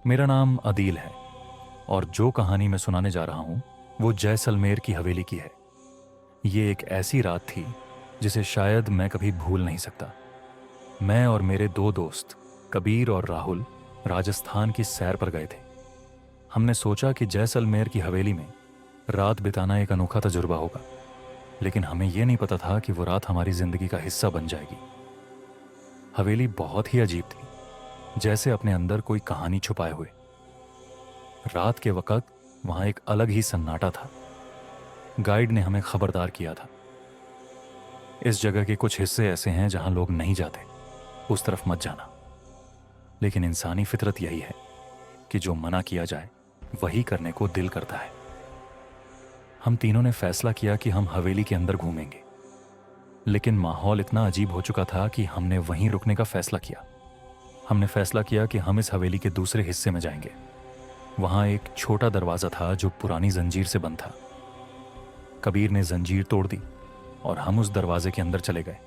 मेरा नाम अदील है और जो कहानी मैं सुनाने जा रहा हूँ वो जैसलमेर की हवेली की है। ये एक ऐसी रात थी जिसे शायद मैं कभी भूल नहीं सकता। मैं और मेरे दो दोस्त कबीर और राहुल राजस्थान की सैर पर गए थे। हमने सोचा कि जैसलमेर की हवेली में रात बिताना एक अनोखा तजुर्बा होगा, लेकिन हमें यह नहीं पता था कि वो रात हमारी जिंदगी का हिस्सा बन जाएगी। हवेली बहुत ही अजीब थी, जैसे अपने अंदर कोई कहानी छुपाए हुए। रात के वक्त वहां एक अलग ही सन्नाटा था। गाइड ने हमें खबरदार किया था, इस जगह के कुछ हिस्से ऐसे हैं जहां लोग नहीं जाते, उस तरफ मत जाना। लेकिन इंसानी फितरत यही है कि जो मना किया जाए वही करने को दिल करता है। हम तीनों ने फैसला किया कि हम हवेली के अंदर घूमेंगे, लेकिन माहौल इतना अजीब हो चुका था कि हमने वहीं रुकने का फैसला किया। हमने फैसला किया कि हम इस हवेली के दूसरे हिस्से में जाएंगे। वहां एक छोटा दरवाजा था जो पुरानी जंजीर से बंद था। कबीर ने जंजीर तोड़ दी और हम उस दरवाजे के अंदर चले गए।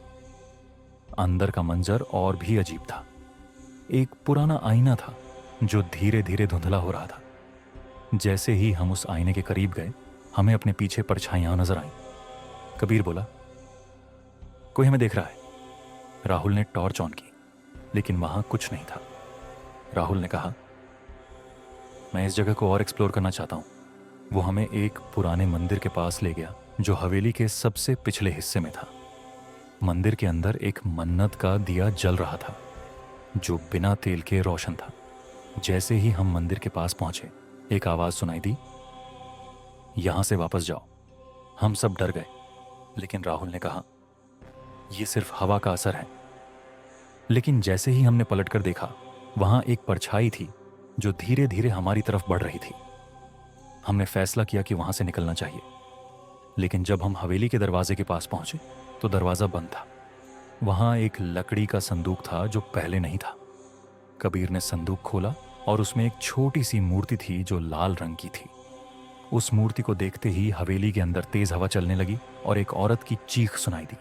अंदर का मंजर और भी अजीब था। एक पुराना आईना था जो धीरे धीरे धुंधला हो रहा था। जैसे ही हम उस आईने के करीब गए, हमें अपने पीछे परछाइयां नजर आईं। कबीर बोला, कोई हमें देख रहा है। राहुल ने टॉर्च ऑन की, लेकिन वहां कुछ नहीं था। राहुल ने कहा, मैं इस जगह को और एक्सप्लोर करना चाहता हूं। वो हमें एक पुराने मंदिर के पास ले गया जो हवेली के सबसे पिछले हिस्से में था। मंदिर के अंदर एक मन्नत का दिया जल रहा था जो बिना तेल के रोशन था। जैसे ही हम मंदिर के पास पहुंचे, एक आवाज सुनाई दी, यहां से वापस जाओ। हम सब डर गए, लेकिन राहुल ने कहा, यह सिर्फ हवा का असर है। लेकिन जैसे ही हमने पलटकर देखा, वहां एक परछाई थी जो धीरे धीरे हमारी तरफ बढ़ रही थी। हमने फैसला किया कि वहां से निकलना चाहिए, लेकिन जब हम हवेली के दरवाजे के पास पहुंचे तो दरवाजा बंद था। वहां एक लकड़ी का संदूक था जो पहले नहीं था। कबीर ने संदूक खोला और उसमें एक छोटी सी मूर्ति थी जो लाल रंग की थी। उस मूर्ति को देखते ही हवेली के अंदर तेज हवा चलने लगी और एक औरत की चीख सुनाई दी।